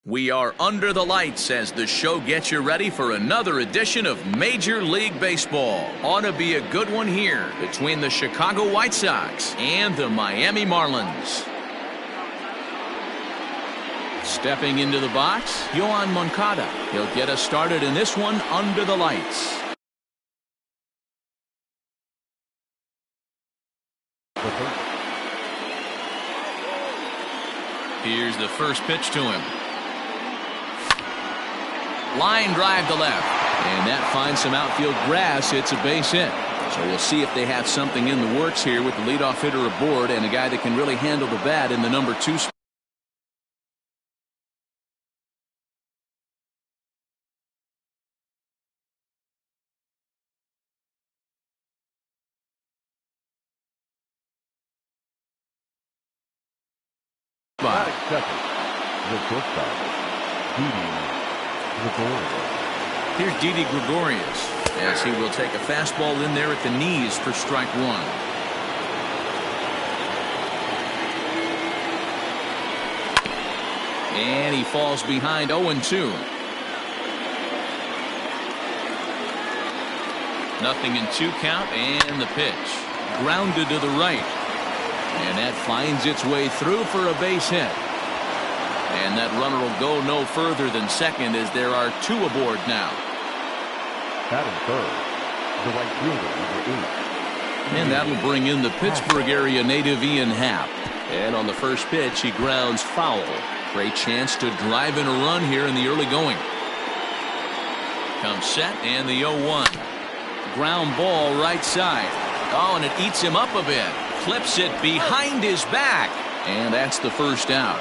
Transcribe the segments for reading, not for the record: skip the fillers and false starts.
We are under the lights as the show gets you ready for another edition of Major League Baseball. Ought to be a good one here between the Chicago White Sox and the Miami Marlins. Stepping into the box, Yoan Moncada. He'll get us started in this one under the lights. Here's the first pitch to him. Line drive to left, and that finds some outfield grass. It's a base hit. So we'll see if they have something in the works here with the leadoff hitter aboard and a guy that can really handle the bat in the number 2 spot. Here's Didi Gregorius as he will take a fastball in there at the knees for strike one. And he falls behind 0-2. Nothing in 2 count, and the pitch grounded to the right. And that finds its way through for a base hit. And that runner will go no further than second as there are 2 aboard now. Batting third, the right fielder, number 8. And that'll bring in the Pittsburgh area native Ian Happ. And on the first pitch, he grounds foul. Great chance to drive in a run here in the early going. Comes set, and the 0-1. Ground ball right side. Oh, and it eats him up a bit. Clips it behind his back. And that's the first out.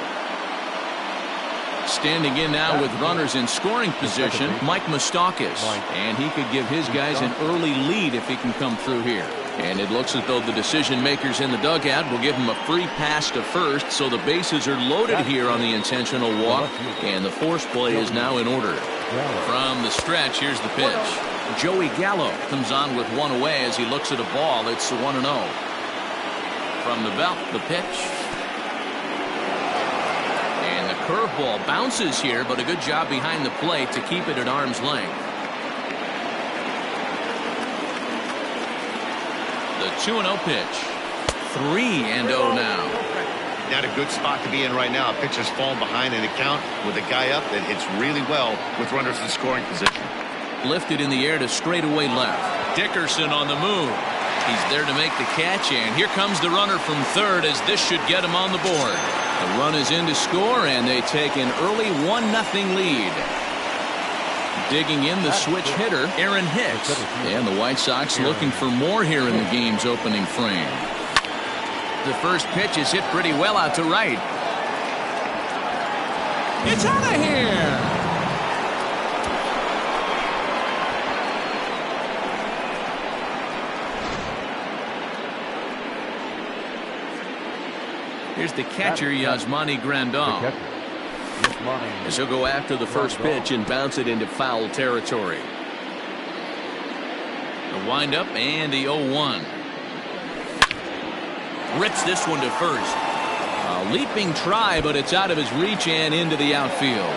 Standing in now with runners in scoring position, Mike Moustakas. And he could give his guys an early lead if he can come through here. And it looks as though the decision makers in the dugout will give him a free pass to first, so the bases are loaded here on the intentional walk, and the force play is now in order. From the stretch, here's the pitch. Joey Gallo comes on with one away as he looks at a ball. It's 1-0. From the belt, the pitch. Curveball bounces here, but a good job behind the plate to keep it at arm's length. The 2-0 pitch. 3-0 now. Not a good spot to be in right now. A pitcher's falling behind in a count with a guy up that hits really well with runners in scoring position. Lifted in the air to straightaway left. Dickerson on the move. He's there to make the catch, and here comes the runner from third as this should get him on the board. The run is in to score, and they take an early 1-0 lead. Digging in the switch hitter, Aaron Hicks. And the White Sox looking for more here in the game's opening frame. The first pitch is hit pretty well out to right. It's out of here! Here's the catcher, Yasmani Grandal. As he'll go after the first pitch and bounce it into foul territory. The windup and the 0-1. Rips this one to first. A leaping try, but it's out of his reach and into the outfield.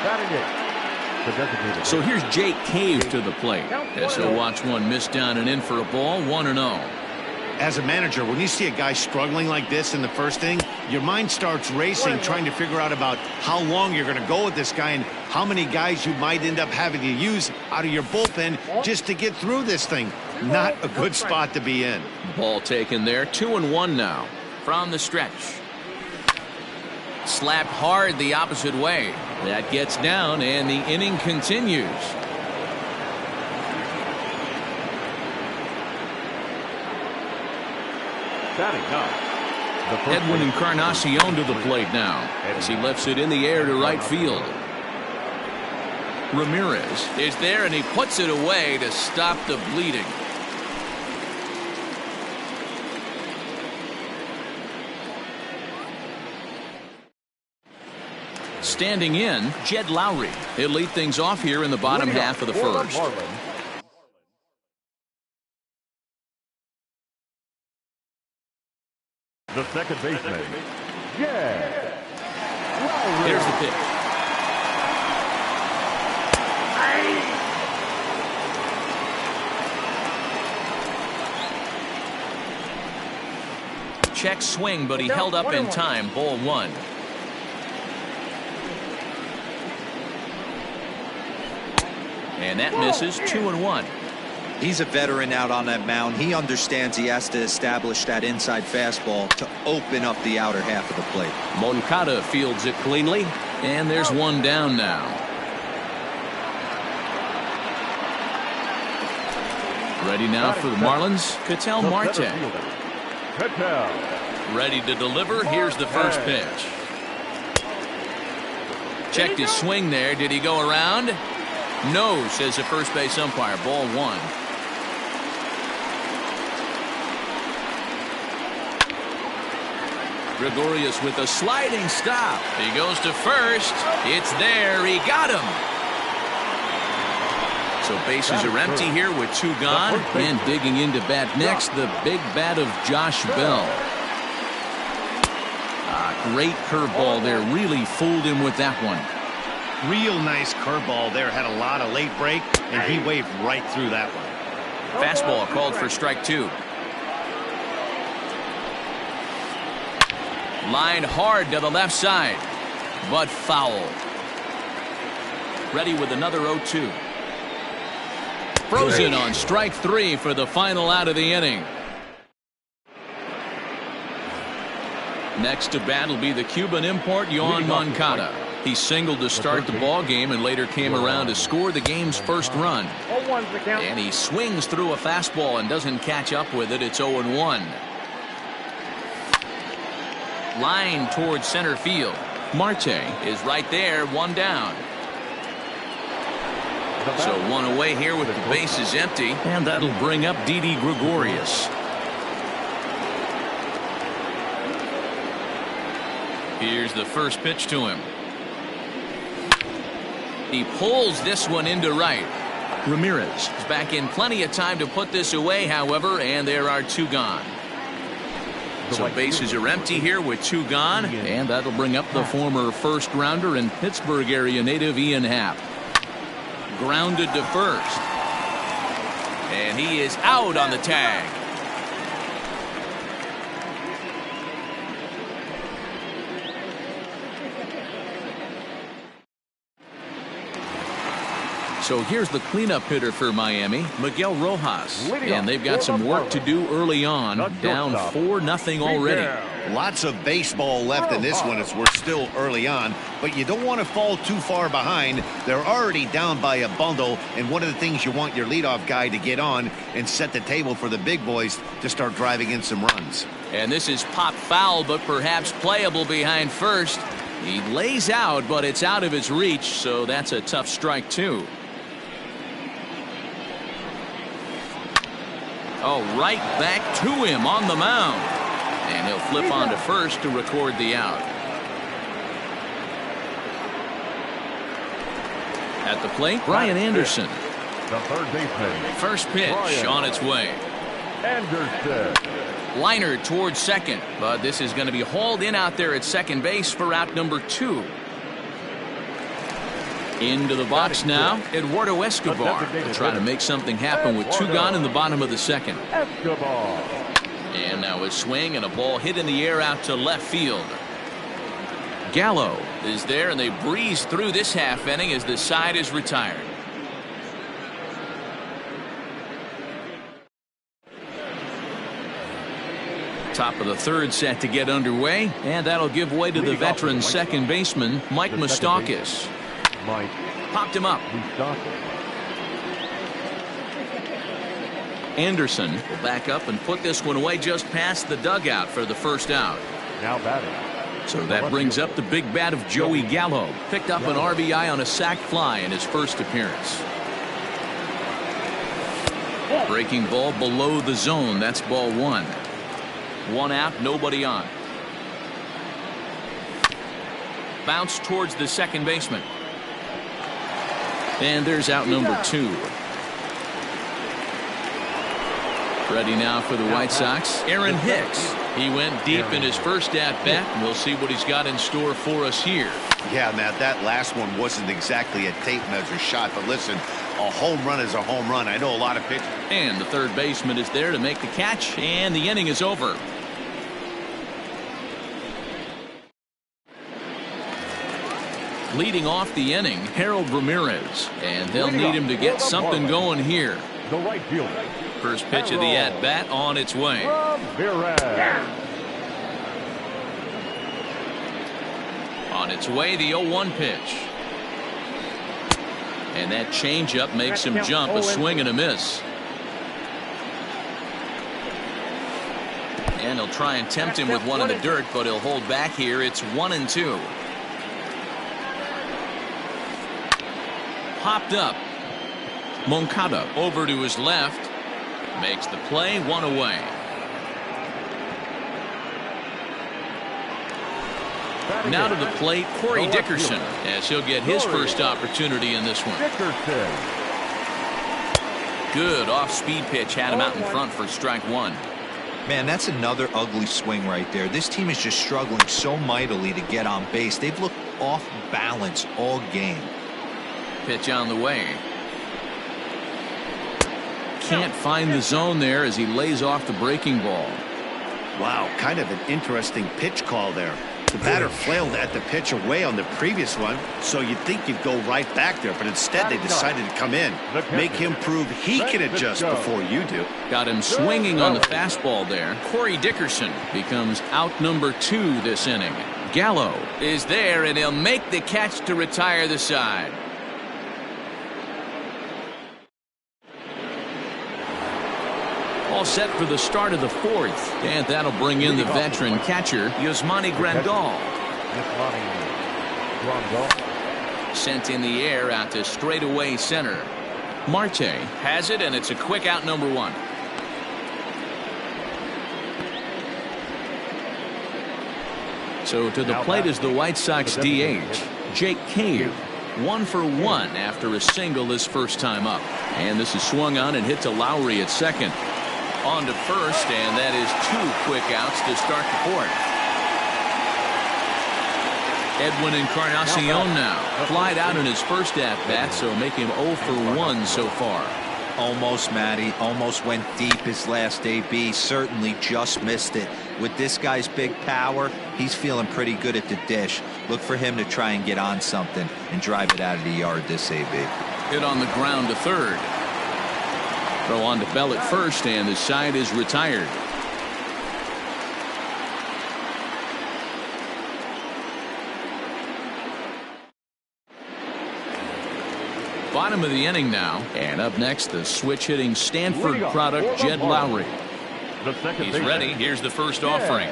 Batting it. So here's Jake Cave to the plate as he'll watch one miss down and in for a ball. 1-0. As a manager, when you see a guy struggling like this in the first inning, your mind starts racing, trying to figure out about how long you're going to go with this guy and how many guys you might end up having to use out of your bullpen just to get through this thing. Not a good spot to be in. Ball taken there. 2-1 now. From the stretch. Slapped hard the opposite way. That gets down, and the inning continues. Edwin Encarnacion to the plate now as he lifts it in the air to right field. Ramirez is there, and he puts it away to stop the bleeding. Standing in, Jed Lowry. He'll lead things off here in the bottom half of the first. second baseman. Yeah. Here's the pitch. Check swing, but he held up in time. Ball one. And that misses. 2-1. He's a veteran out on that mound. He understands he has to establish that inside fastball to open up the outer half of the plate. Moncada fields it cleanly, and there's one down now. Ready now for the Marlins. Ketel Marte. Ready to deliver. Here's the first pitch. Checked his swing there. Did he go around? No, says the first base umpire. Ball one. Gregorius with a sliding stop. He goes to first. It's there. He got him. So bases are empty here with two gone. And digging into bat next, the big bat of Josh Bell. Great curveball there. Really fooled him with that one. Real nice curveball there. Had a lot of late break, and he waved right through that one. Fastball called for strike two. Line hard to the left side, but foul. Ready with another 0-2. Frozen on strike three for the final out of the inning. Next to bat will be the Cuban import Yoan Moncada. He singled to start the ball game and later came around to score the game's first run. And he swings through a fastball and doesn't catch up with it. It's 0-1. Line towards center field. Marte is right there, one down. So one away here with the bases empty, and that'll bring up Didi Gregorius. Here's the first pitch to him. He pulls this one into right. Ramirez is back in plenty of time to put this away, however, and there are two gone. So bases are empty here with two gone, and that'll bring up the former first rounder and Pittsburgh area native Ian Happ. Grounded to first, and he is out on the tag. So here's the cleanup hitter for Miami, Miguel Rojas. And they've got some work to do early on, down 4-0 already. Lots of baseball left in this one as we're still early on, but you don't want to fall too far behind. They're already down by a bundle, and one of the things you want your leadoff guy to get on and set the table for the big boys to start driving in some runs. And this is pop foul, but perhaps playable behind first. He lays out, but it's out of his reach, so that's a tough strike too. Oh, right back to him on the mound. And he'll flip on to first to record the out. At the plate, Brian Anderson. The third baseman. First pitch on its way. Anderson. Liner towards second, but this is going to be hauled in out there at second base for out number 2. Into the box now, Eduardo Escobar trying to make something happen with two gone in the bottom of the second. Escobar. And now a swing and a ball hit in the air out to left field. Gallo is there, and they breeze through this half inning as the side is retired. Top of the third set to get underway, and that'll give way to the veteran second baseman, Mike Moustakas. Popped him up. Anderson will back up and put this one away just past the dugout for the first out. Now batting. So that brings up the big bat of Joey Gallo. Picked up an RBI on a sac fly in his first appearance. Breaking ball below the zone. That's ball 1. 1 out, nobody on. Bounce towards the second baseman. And there's out number 2. Ready now for the White Sox, Aaron Hicks. He went deep in his first at-bat, and we'll see what he's got in store for us here. Yeah, Matt, that last one wasn't exactly a tape measure shot, but listen, a home run is a home run. I know a lot of pitchers. And the third baseman is there to make the catch, and the inning is over. Leading off the inning, Harold Ramirez, and they'll need him to get something going here. The right fielder. First pitch of the at-bat on its way. On its way, the 0-1 pitch. And that changeup makes him jump, a swing and a miss. And he'll try and tempt him with one in the dirt, but he'll hold back here. It's 1-2. Popped up. Moncada over to his left. Makes the play, one away. Now to the plate, Corey Dickerson, as he'll get his first opportunity in this one. Good off-speed pitch, had him out in front for strike one. Man, that's another ugly swing right there. This team is just struggling so mightily to get on base. They've looked off balance all game. Pitch on the way. Can't find the zone there as he lays off the breaking ball. Wow, kind of an interesting pitch call there. The batter flailed at the pitch away on the previous one, so you'd think you'd go right back there, but instead they decided to come in, make him prove he can adjust before you do. Got him swinging on the fastball there. Corey Dickerson becomes out number 2 this inning. Gallo is there, and he'll make the catch to retire the side. All set for the start of the 4th, and that'll bring in the veteran catcher, Yasmani Grandal. Sent in the air out to straightaway center. Marte has it, and it's a quick out, number 1. So to the plate is the White Sox DH, Jake Cave. 1 for 1 after a single his first time up. And this is swung on and hit to Lowry at second. On to first, and that is 2 quick outs to start the 4th. Edwin Encarnacion now flied out in his first at-bat, so make him 0 for 1 so far. Almost, Matty. Almost went deep his last AB. Certainly just missed it. With this guy's big power, he's feeling pretty good at the dish. Look for him to try and get on something and drive it out of the yard this AB. Hit on the ground to third. Throw on to Bell at first, and the side is retired. Bottom of the inning now, and up next, the switch-hitting Stanford product, Jed Lowry. He's ready. Here's the first offering.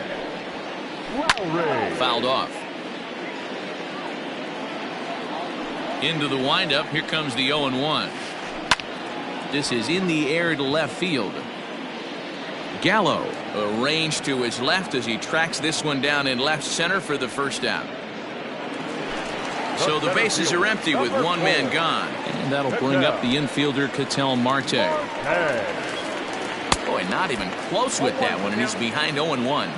Fouled off. Into the windup. Here comes the 0-1. This is in the air to left field. Gallo arranged to his left as he tracks this one down in left center for the first out. So the bases are empty with one man gone. And that'll bring up the infielder, Ketel Marte. Boy, not even close with that one, and he's behind 0-1.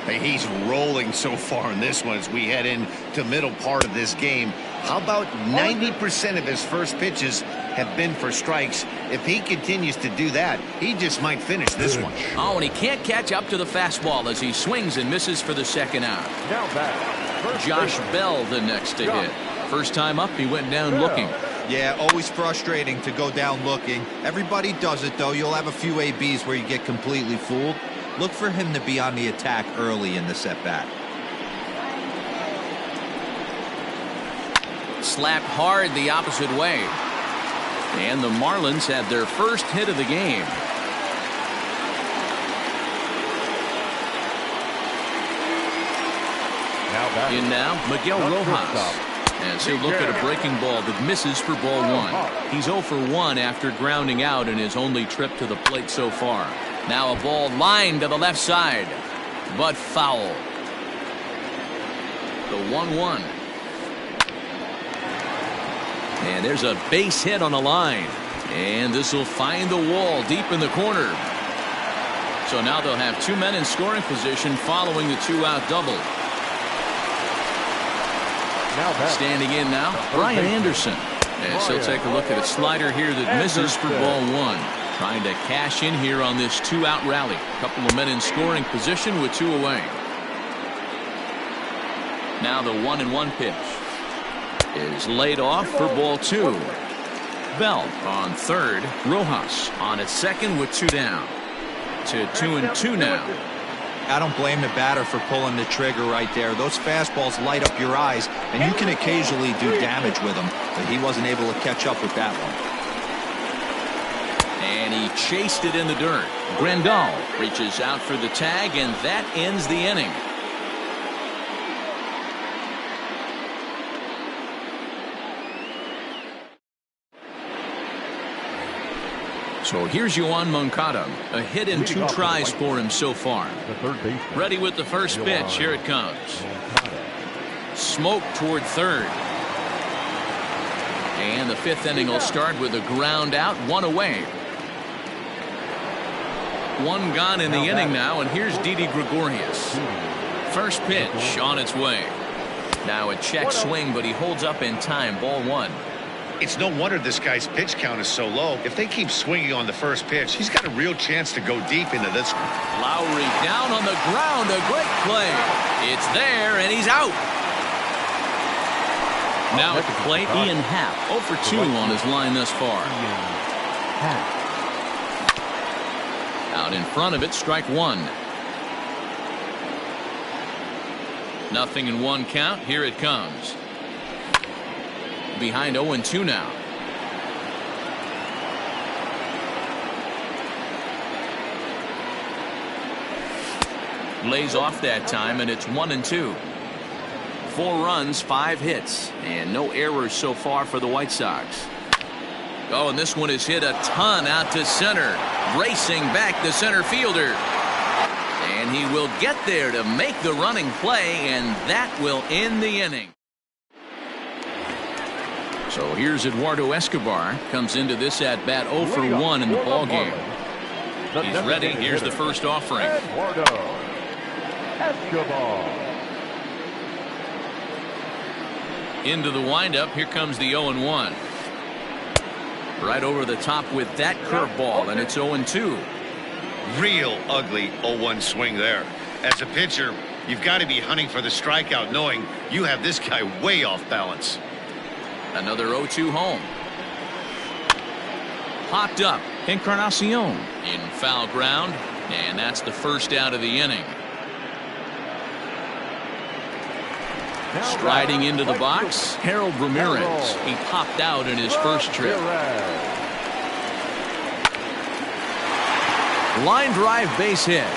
Hey, he's rolling so far in this one as we head into middle part of this game. How about 90% of his first pitches have been for strikes? If he continues to do that, he just might finish this one. Oh, and he can't catch up to the fastball as he swings and misses for the second out. Josh Bell the next to hit. First time up, he went down looking. Yeah, always frustrating to go down looking. Everybody does it, though. You'll have a few ABs where you get completely fooled. Look for him to be on the attack early in the at-bat. Slapped hard the opposite way. And the Marlins had their first hit of the game. In now, Miguel Rojas. As he'll look at a breaking ball that misses for ball 1. He's 0 for 1 after grounding out in his only trip to the plate so far. Now a ball lined to the left side, but foul. The 1-1. And there's a base hit on the line. And this will find the wall deep in the corner. So now they'll have 2 men in scoring position following the 2-out double. Standing in now, Brian Anderson. As he'll take a look at a slider here that misses for ball 1. Trying to cash in here on this 2-out rally. A couple of men in scoring position with 2 away. Now the 1-1 pitch is laid off for ball 2. Bell on third. Rojas on at second with 2 down. To 2-2 now. I don't blame the batter for pulling the trigger right there. Those fastballs light up your eyes, and you can occasionally do damage with them, but he wasn't able to catch up with that one. And he chased it in the dirt. Grandal reaches out for the tag, and that ends the inning. So here's Yoan Moncada. A hit and 2 tries for him so far. Ready with the first pitch. Here it comes. Smoke toward third. And the 5th inning will start with a ground out, 1 away. 1 gone in the inning now, and here's Didi Gregorius. First pitch on its way. Now a check swing, but he holds up in time. Ball 1. It's no wonder this guy's pitch count is so low. If they keep swinging on the first pitch, he's got a real chance to go deep into this one. Lowry down on the ground. A great play. It's there, and he's out. Now at the plate, Ian Happ. 0 for 2 on his line thus far. Out in front of it, strike 1. 0-1 count. Here it comes. Behind 0-2 now. Lays off that time, and it's 1-2. 4 runs, 5 hits, and no errors so far for the White Sox. Oh, and this one is hit a ton out to center. Racing back the center fielder. And he will get there to make the running play, and that will end the inning. So here's Eduardo Escobar. Comes into this at-bat 0 for 1 in the ballgame. He's ready. Here's the first offering. Eduardo Escobar. Into the windup. Here comes the 0-1. Right over the top with that curveball, and it's 0-2. Real ugly 0-1 swing there. As a pitcher, you've got to be hunting for the strikeout, knowing you have this guy way off balance. Another 0-2 home. Popped up. Encarnacion in foul ground, and that's the first out of the inning. Striding into the box, Harold Ramirez. He popped out in his first trip. Line drive base hit.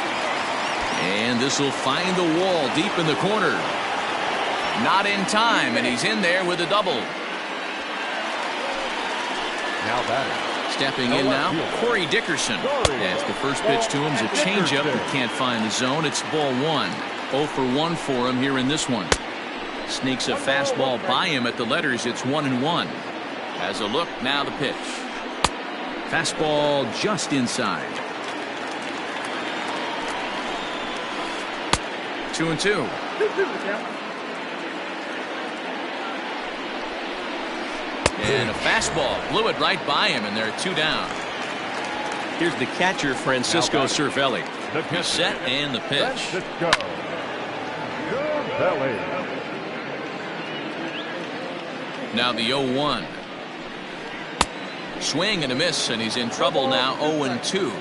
And this will find the wall deep in the corner. Not in time, and he's in there with a double. Now batting. Stepping in now, Corey Dickerson. As the first pitch to him is a changeup that can't find the zone. It's ball 1. 0 for 1 for him here in this one. Sneaks a fastball by him at the letters. It's 1-1. Has a look, now the pitch. Fastball just inside. 2-2. And a fastball blew it right by him, and there are 2 down. Here's the catcher, Francisco Cervelli. Set and the pitch. Francisco Cervelli. Now the 0-1. Swing and a miss, and he's in trouble now. 0-2.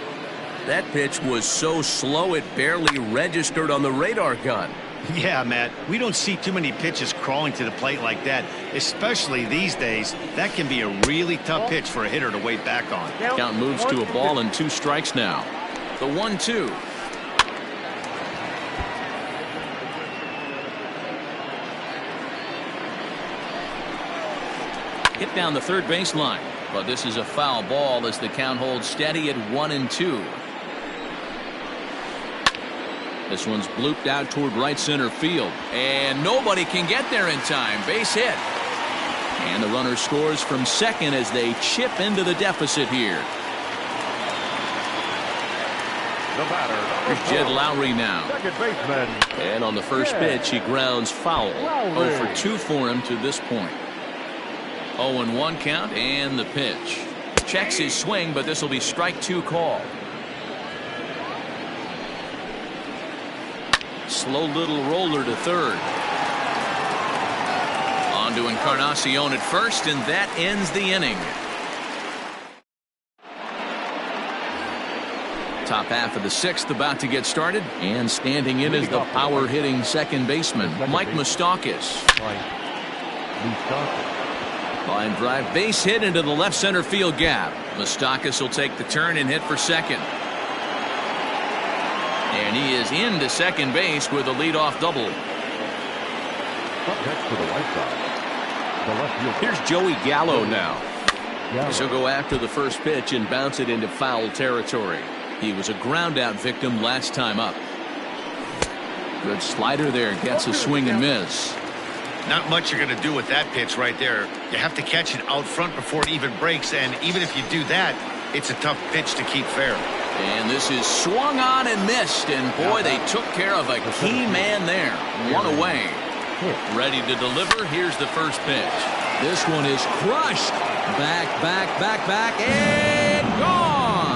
That pitch was so slow it barely registered on the radar gun. Yeah, Matt, we don't see too many pitches crawling to the plate like that, especially these days. That can be a really tough pitch for a hitter to wait back on. Count moves to a ball and 2 strikes now. The 1-2. Hit down the third baseline, but this is a foul ball as the count holds steady at 1-2. This one's blooped out toward right center field, and nobody can get there in time. Base hit, and the runner scores from second as they chip into the deficit here. The batter. Here's Jed Lowry now. Second baseman. And on the first pitch, he grounds foul. 0 for 2 for him to this point. 0-1 count and the pitch. Checks his swing, but this will be strike 2 call. Slow little roller to third. On to Encarnacion at first, and that ends the inning. Top half of the 6th about to get started, and standing in is the power-hitting second baseman, Mike Moustakas. Line drive base hit into the left center field gap. Moustakas will take the turn and hit for second. And he is into second base with a leadoff double. Up next to the right side. The left field. Here's Joey Gallo now. He'll go after the first pitch and bounce it into foul territory. He was a ground-out victim last time up. Good slider there. Gets a swing and miss. Not much you're going to do with that pitch right there. You have to catch it out front before it even breaks, and even if you do that, it's a tough pitch to keep fair. And this is swung on and missed, and boy, they took care of a key man there. One away. Ready to deliver. Here's the first pitch. This one is crushed. Back, and gone.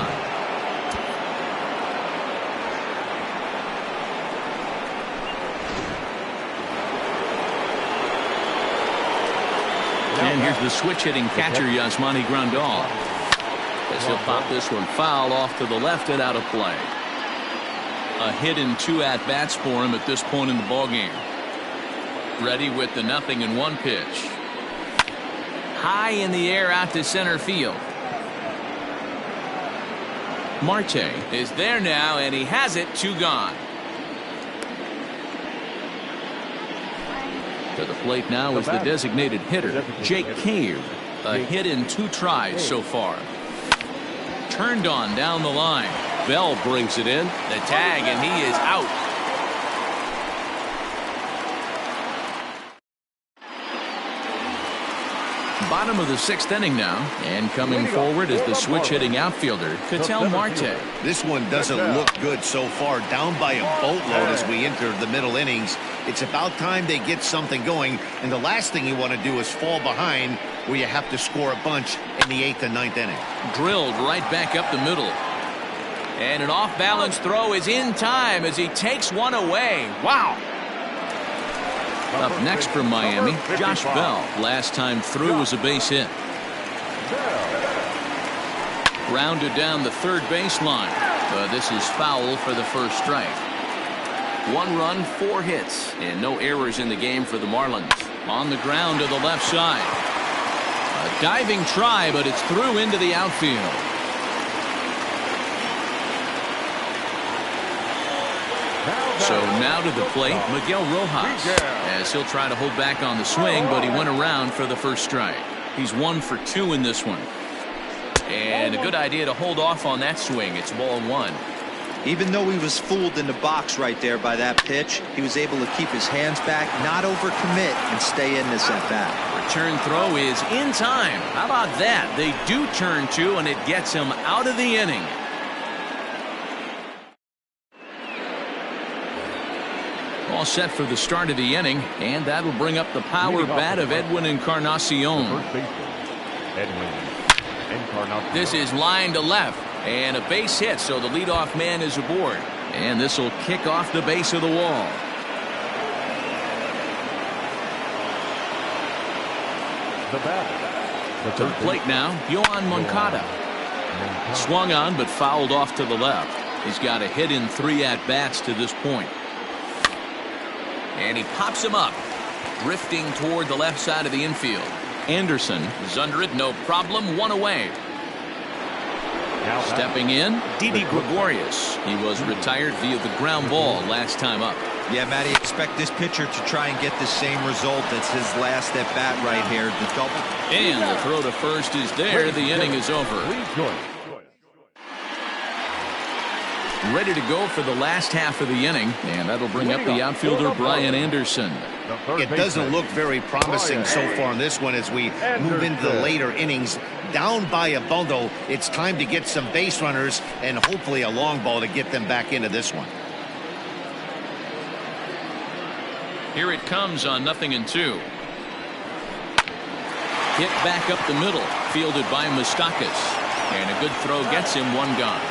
And here's the switch-hitting catcher, Yasmani Grandal. As he'll pop this one foul off to the left and out of play. A hit in 2 at-bats for him at this point in the ballgame. Ready with the 0-1 pitch. High in the air out to center field. Marte is there now, and he has it. 2 gone. To the plate now is the designated hitter, Jake Cave. A hit in 2 tries so far. Turned on down the line. Bell brings it in. The tag, and he is out. Bottom of the 6th inning now, and coming forward is the switch-hitting outfielder, Ketel Marte. This one doesn't look good so far. Down by a boatload as we enter the middle innings. It's about time they get something going, and the last thing you want to do is fall behind where you have to score a bunch in the 8th and 9th inning. Drilled right back up the middle. And an off-balance throw is in time as he takes one away. Wow. Up next from Miami, Josh Bell. Last time through was a base hit. Grounded down the third baseline. This is foul for the first strike. 1 run, 4 hits, and no errors in the game for the Marlins. On the ground to the left side. A diving try, but it's through into the outfield. So now to the plate, Miguel Rojas, as he'll try to hold back on the swing, but he went around for the first strike. He's 1 for 2 in this one. And a good idea to hold off on that swing. It's ball 1. Even though he was fooled in the box right there by that pitch, he was able to keep his hands back, not overcommit, and stay in this at bat. Return throw is in time. How about that? They do turn 2, and it gets him out of the inning. All set for the start of the inning, and that'll bring up the power bat of Edwin Encarnacion. This is line to left, and a base hit, so the leadoff man is aboard. And this will kick off the base of the wall. To the plate now, Yohan Moncada. Swung on, but fouled off to the left. He's got a hit in 3 at-bats to this point. And he pops him up, drifting toward the left side of the infield. Anderson is under it, no problem, 1 away. Stepping in, Didi Gregorius. He was retired via the ground ball last time up. Yeah, Matty, expect this pitcher to try and get the same result as his last at bat right here, the double. And the throw to first is there. The inning is over. Ready to go for the last half of the inning, and that'll bring up the outfielder Brian Anderson. It doesn't look very promising so far in this one as we move into the later innings. Down by a bundle, it's time to get some base runners and hopefully a long ball to get them back into this one. Here it comes on 0-2. Hit back up the middle, fielded by Moustakas, and a good throw gets him one gone.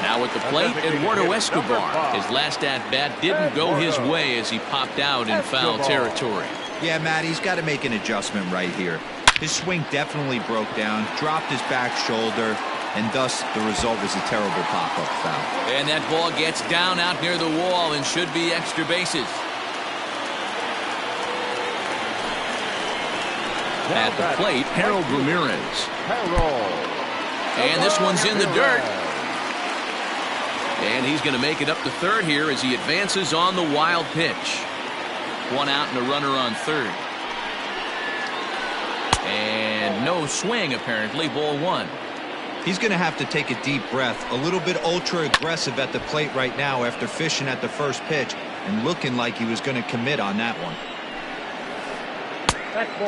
Now at the plate, Eduardo Escobar. His last at-bat didn't go his way as he popped out in foul territory. Yeah, Matt, he's got to make an adjustment right here. His swing definitely broke down, dropped his back shoulder, and thus the result was a terrible pop-up foul. And that ball gets down out near the wall and should be extra bases. At the plate, Harold Ramirez. And this one's in the dirt. And he's going to make it up to third here as he advances on the wild pitch. One out and a runner on third. And no swing, apparently. Ball one. He's going to have to take a deep breath. A little bit ultra-aggressive at the plate right now after fishing at the first pitch and looking like he was going to commit on that one.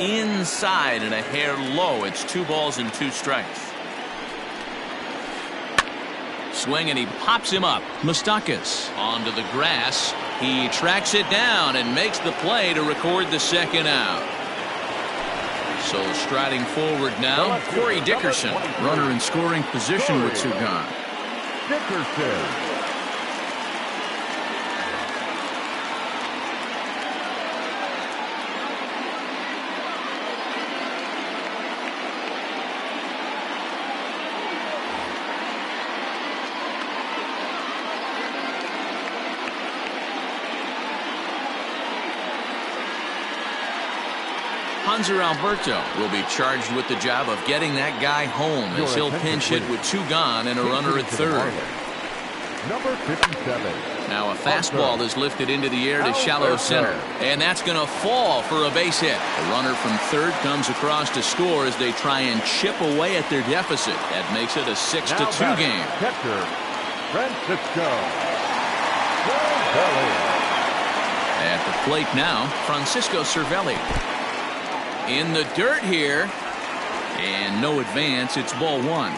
Inside and a hair low. It's 2 balls and 2 strikes. Swing and he pops him up. Moustakas onto the grass. He tracks it down and makes the play to record the second out. So striding forward now, Corey Dickerson. Runner in scoring position with 2 gone. Dickerson. Hanser Alberto will be charged with the job of getting that guy home as he'll pinch hit with 2 gone and a runner at third. Number 57. Now a fastball is lifted into the air to shallow center, and that's going to fall for a base hit. A runner from third comes across to score as they try and chip away at their deficit. That makes it a 6-2 game. Catcher, Francisco. At the plate now, Francisco Cervelli. In the dirt here, and no advance. It's ball 1.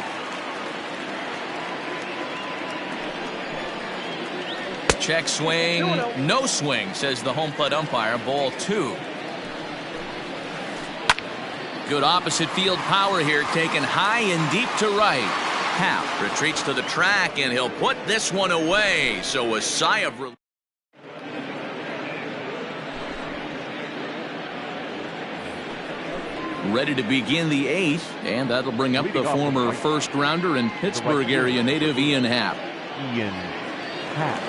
Check swing, no swing, says the home plate umpire. Ball 2. Good opposite field power here, taken high and deep to right. Hap retreats to the track, and he'll put this one away. So a sigh of relief. Ready to begin the 8th, and that'll bring up the former first-rounder and Pittsburgh area native Ian Happ. Ian Happ.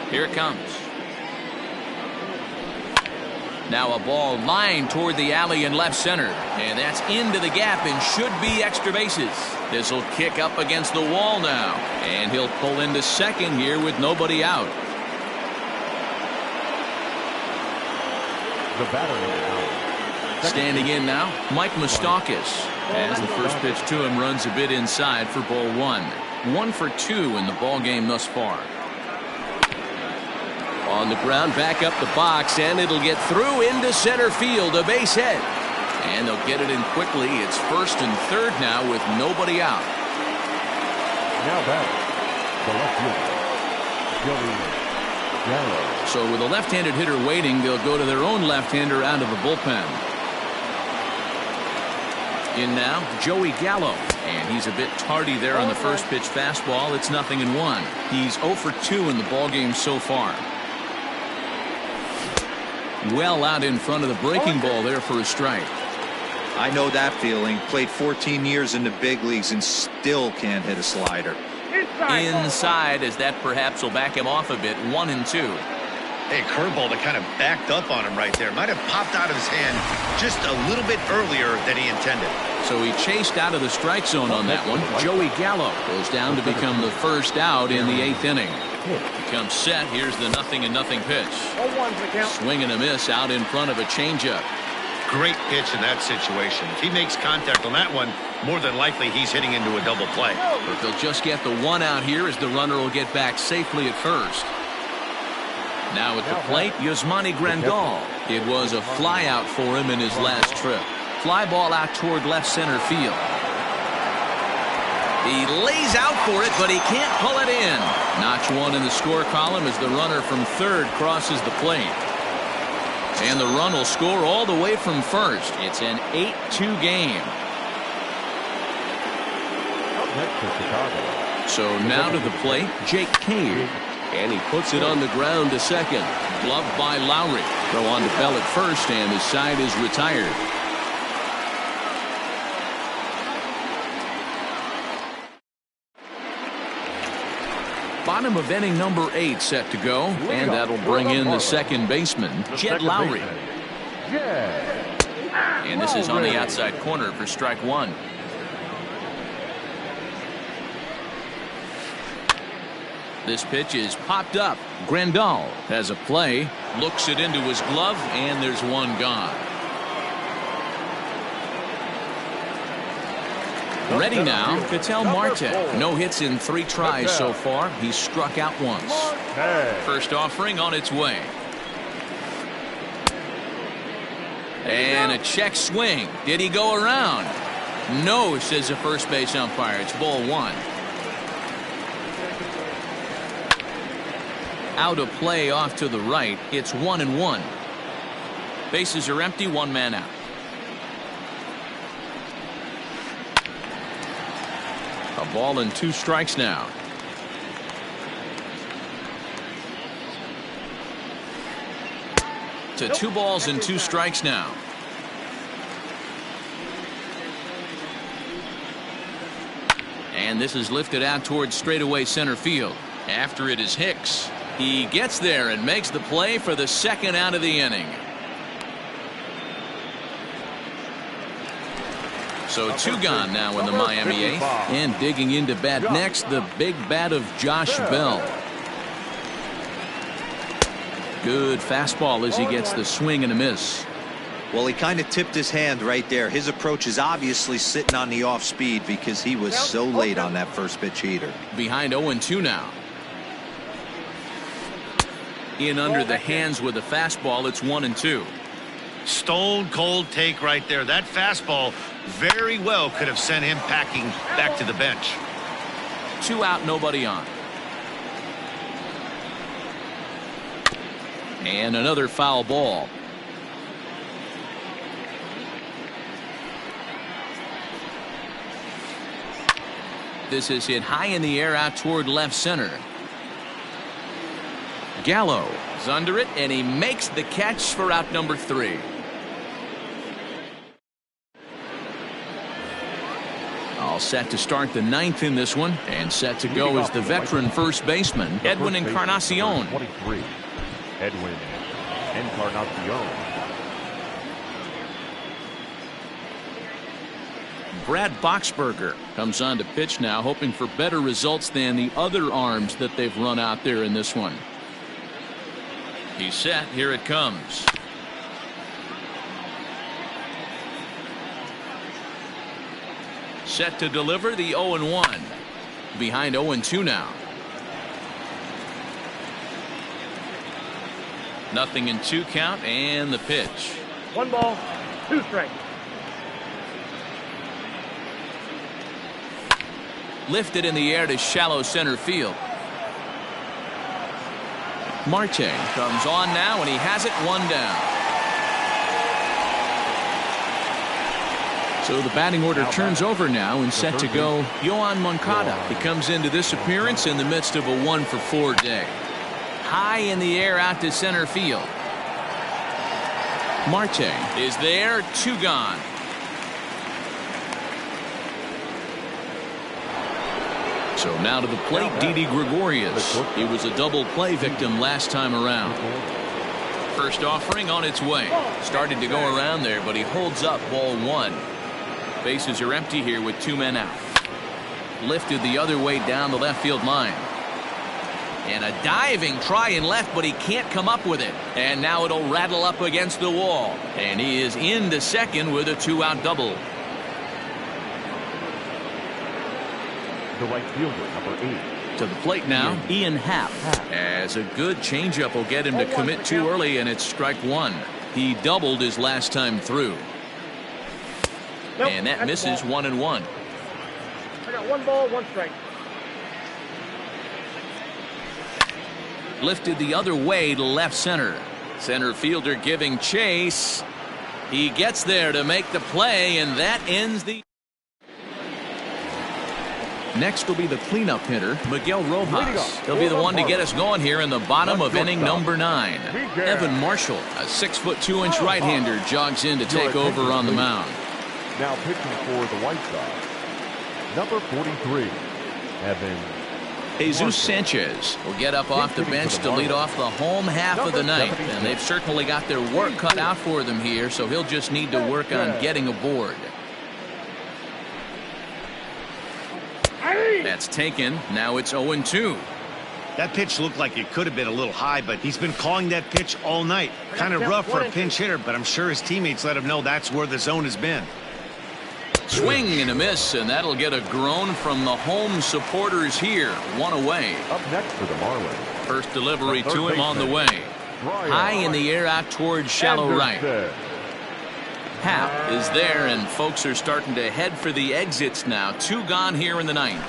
Here it comes. Now a ball lined toward the alley in left center, and that's into the gap and should be extra bases. This will kick up against the wall now, and he'll pull into second here with nobody out. The batter. Standing in now, Mike Moustakas, as the first pitch to him runs a bit inside for ball 1. 1 for 2 in the ball game thus far. On the ground, back up the box, and it'll get through into center field, a base hit. And they'll get it in quickly. It's first and third now with nobody out. Now back, the left fielder, Joey Gallo. So with a left-handed hitter waiting, they'll go to their own left-hander out of the bullpen. In now, Joey Gallo. And he's a bit tardy there on the first pitch fastball. It's 0-1. He's 0 for 2 in the ballgame so far. Well out in front of the breaking ball there for a strike. I know that feeling. Played 14 years in the big leagues and still can't hit a slider. Inside, as that perhaps will back him off a bit. 1-2. Hey, curveball that kind of backed up on him right there. Might have popped out of his hand just a little bit earlier than he intended. So he chased out of the strike zone on that one. Joey Gallo goes down to become the first out in the 8th inning. Becomes set. Here's the 0-0 pitch. Swing and a miss out in front of a changeup. Great pitch in that situation. If he makes contact on that one, more than likely he's hitting into a double play. But they'll just get the one out here as the runner will get back safely at first. Now at the plate, Yasmani Grandal. It was a fly out for him in his last trip. Fly ball out toward left center field. He lays out for it, but he can't pull it in. Notch one in the score column as the runner from third crosses the plate. And the run will score all the way from first. It's an 8-2 game. So now to the plate, Jake Cave. And he puts it on the ground to second. Gloved by Lowry. Throw on to Bell at first, and his side is retired. Bottom of inning number 8 set to go, and that'll bring in the second baseman, Jed Lowry. And this is on the outside corner for strike one. This pitch is popped up. Grandal has a play, looks it into his glove, and there's one gone. Ready now, Ketel Marte. No hits in 3 tries so far. He's struck out once. First offering on its way. And a check swing. Did he go around? No, says the first base umpire. It's ball 1. Out of play off to the right. It's 1-1. Bases are empty, 1 man out. A ball and 2 strikes now. To 2 balls and 2 strikes now. And this is lifted out towards straightaway center field. After it is Hicks. He gets there and makes the play for the second out of the inning. So 2 gone now in the Miami 8th. And digging into bat next, the big bat of Josh Bell. Good fastball as he gets the swing and a miss. Well, he kind of tipped his hand right there. His approach is obviously sitting on the off speed because he was so late on that first pitch heater. Behind 0-2 now. In under the hands with a fastball. It's 1-2. Stone cold take right there. That fastball very well could have sent him packing back to the bench. 2 out, nobody on. And another foul ball. This is hit high in the air out toward left center. Gallo is under it, and he makes the catch for out number 3. All set to start the 9th in this one, and set to go is the veteran first baseman, Edwin Encarnacion. 23, Edwin Encarnacion. Brad Boxberger comes on to pitch now, hoping for better results than the other arms that they've run out there in this one. He's set. Here it comes. Set to deliver the 0-1. Behind 0-2 now. 0-2 count, and the pitch. 1 ball, 2 strikes. Lifted in the air to shallow center field. Marte comes on now, and he has it 1 down. So the batting order turns over now, and set to go Yohan Moncada. He comes into this appearance in the midst of a 1-for-4 day. High in the air out to center field. Marte is there, 2 gone. So now to the plate, Didi Gregorius. He was a double play victim last time around. First offering on its way. Started to go around there, but he holds up ball 1. Bases are empty here with 2 men out. Lifted the other way down the left field line. And a diving try in left, but he can't come up with it. And now it'll rattle up against the wall. And he is into second with a 2-out double. The right fielder, number 8. To the plate now, Ian Happ. As a good changeup will get him to commit too early, and it's strike 1. He doubled his last time through. And that misses 1-1. I got 1 ball, 1 strike. Lifted the other way to left center. Center fielder giving chase. He gets there to make the play, and that ends the... Next will be the cleanup hitter, Miguel Rojas. He'll be the one to get us going here in the bottom of inning number 9. Evan Marshall, a 6'2" right-hander, jogs in to take over on the mound. Now pitching for the White Sox, number 43, Evan Jesus Sanchez will get up off the bench to lead off the home half of the ninth, and they've certainly got their work cut out for them here, so he'll just need to work on getting aboard. That's taken. Now it's 0-2. That pitch looked like it could have been a little high, but he's been calling that pitch all night. Kind of rough for a pinch hitter, but I'm sure his teammates let him know that's where the zone has been. Swing and a miss, and that'll get a groan from the home supporters here. 1 away. Up next for the Marlins. First delivery to him on the way. High in the air out towards shallow right. Happ is there, and folks are starting to head for the exits now. 2 gone here in the ninth.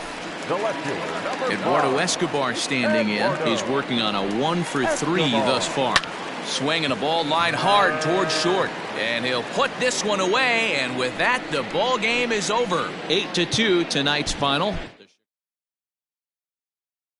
Eduardo Escobar standing in. He's working on a 1-for-3 thus far. Swinging a ball line hard towards short, and he'll put this one away, and with that the ball game is over. 8-2 tonight's final.